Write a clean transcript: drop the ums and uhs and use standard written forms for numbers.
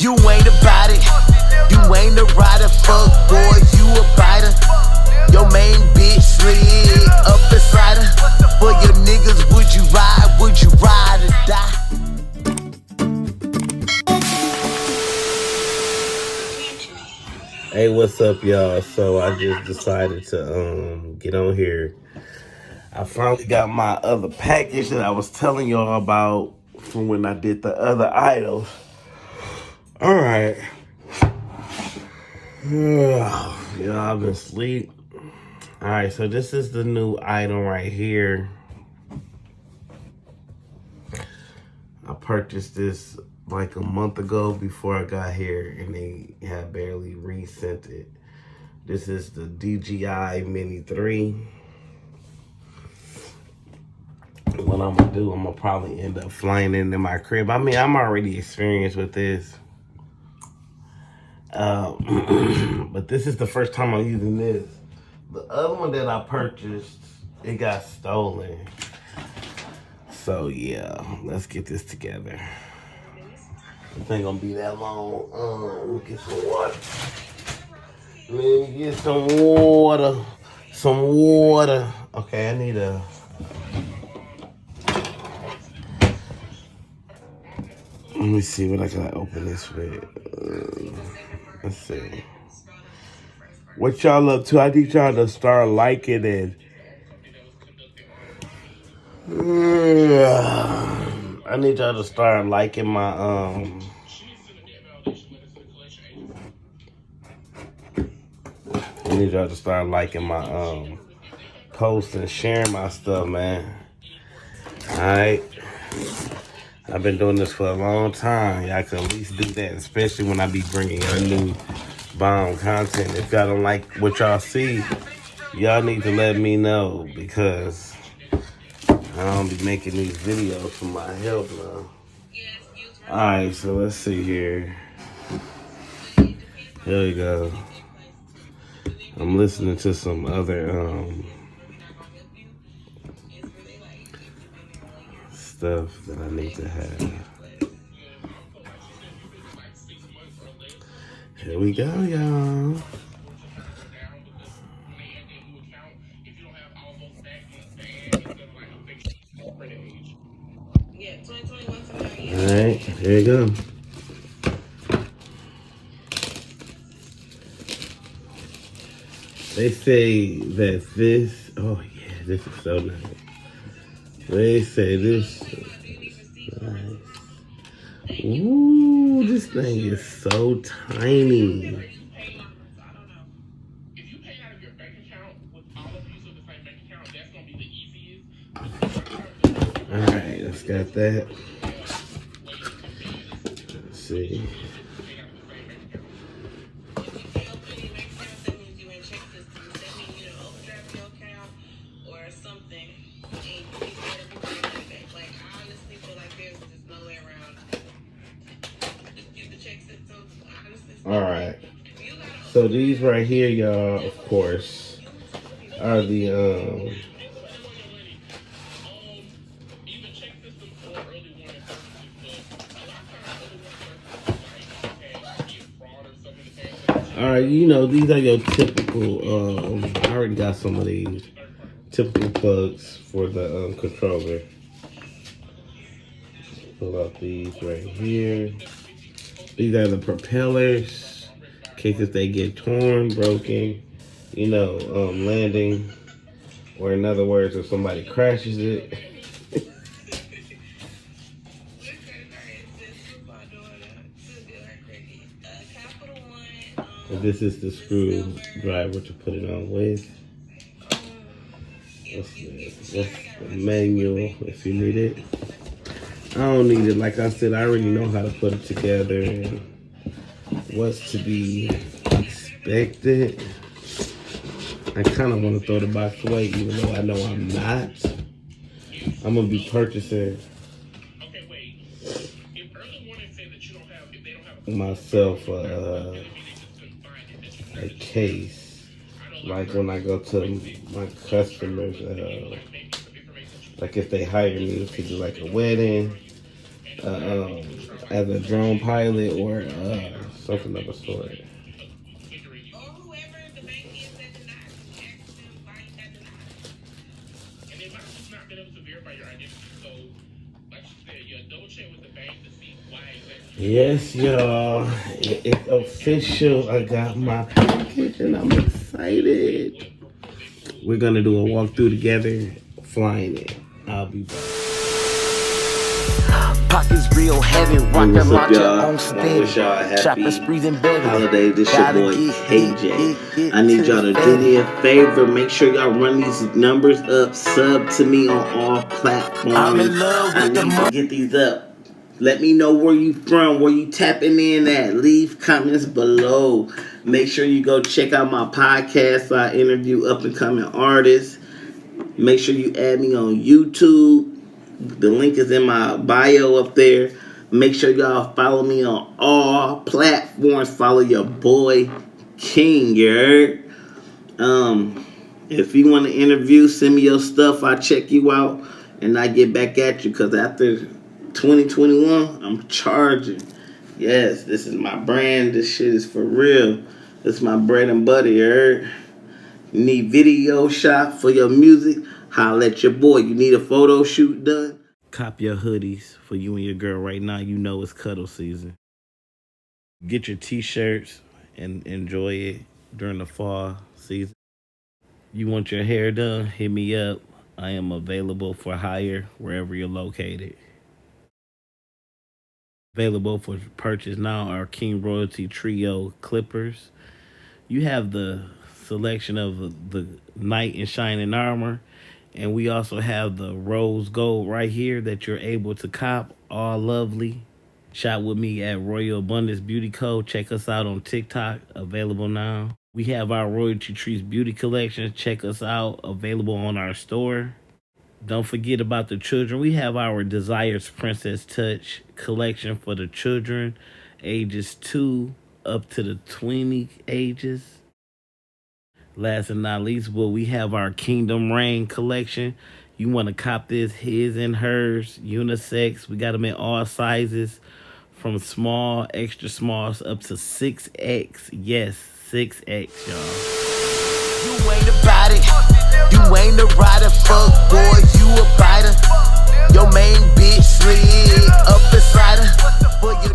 You ain't about it. You ain't a rider, fuck boy, you a biter. Your main bitch slid up inside her. For your niggas, would you ride or die? Hey, what's up, y'all? So I just decided to get on here. I finally got my other package that I was telling y'all about from when I did the other items. All right. Y'all, I've been asleep. All right, so this is the new item right here. I purchased this like a month ago before I got here, and they had barely resent it. This is the DJI Mini 3. What I'm gonna do, I'm gonna probably end up flying into my crib. I mean, I'm already experienced with this. But this is the first time I'm using this. The other one that I purchased, it got stolen. So yeah, let's get this together. It ain't gonna be that long. Let me get some water. Let me get some water. Some water. Okay, I need a... Let me see what I can open this with. Let's see. What y'all up to? I need y'all to start liking it. I need y'all to start liking my I need y'all to start liking my posts and sharing my stuff, man. Alright. I've been doing this for a long time. Y'all can at least do that, especially when I be bringing y'all new bomb content. If y'all don't like what y'all see, y'all need to let me know, because I don't be making these videos for my health now. Alright, so let's see here. Here we go. I'm listening to some other stuff that I need to have. Here we go, y'all. Alright, here you go. They say that this, oh yeah, this is so nice. They say this is nice. Ooh, this thing is so tiny. Alright, let's got that. Let's see. Alright. So these right here, y'all, of course, are the alright, you know, these are your typical, I already got some of these typical plugs for the controller. Pull out these right here. These are the propellers, in case if they get torn, broken, you know, landing, or in other words, if somebody crashes it. And this is the screwdriver to put it on with. What's this? That's the manual if you need it. I don't need it. Like I said, I already know how to put it together and what's to be expected. I kind of want to throw the box away, even though I know I'm not. I'm going to be purchasing myself a case. Like when I go to my customers, like if they hire me to do like a wedding as a drone pilot or something of the sort. Yes, y'all. It's official. I got my package and I'm excited. We're gonna do a walkthrough together, flying it. I'll be back. Pockets real heavy, rock What's and up, launcher y'all? on I steady. wish y'all a Chopper happy sprees and begging. holiday. This your boy KJ. I need y'all to do me a favor. Make sure y'all run these numbers up. Sub to me on all platforms. I'm in love with the I need to get these up. Let me know where you from, where you tapping in at. Leave comments below. Make sure you go check out my podcast where I interview up and coming artists. Make sure you add me on YouTube. The link is in my bio up there. Make sure y'all follow me on all platforms. Follow your boy King, you heard? If you want to interview, send me your stuff. I check you out and I get back at you. Because after 2021, I'm charging. Yes, this is my brand. This shit is for real. This is my bread and butter, you heard? You need video shot for your music? Holla at your boy. You need a photo shoot done? Cop your hoodies for you and your girl right now. You know it's cuddle season. Get your t-shirts and enjoy it during the fall season. You want your hair done? Hit me up. I am available for hire wherever you're located. Available for purchase now are King Royalty Trio Clippers. You have the selection of the Knight in Shining Armor. And we also have the rose gold right here that you're able to cop. All lovely. Shop with me at Royal Abundance Beauty Co. Check us out on TikTok. Available now. We have our Royalty Trees Beauty Collection. Check us out. Available on our store. Don't forget about the children. We have our Desires Princess Touch collection for the children. Ages 2 up to the 20 ages. Last and not least, we have our Kingdom Reign collection. You want to cop this, his and hers, unisex. We got them in all sizes, from small, extra smalls, up to 6X. Yes, 6X, y'all. You ain't about it. You ain't a rider, fuck boy, you a biter. Your main bitch slid up inside her for your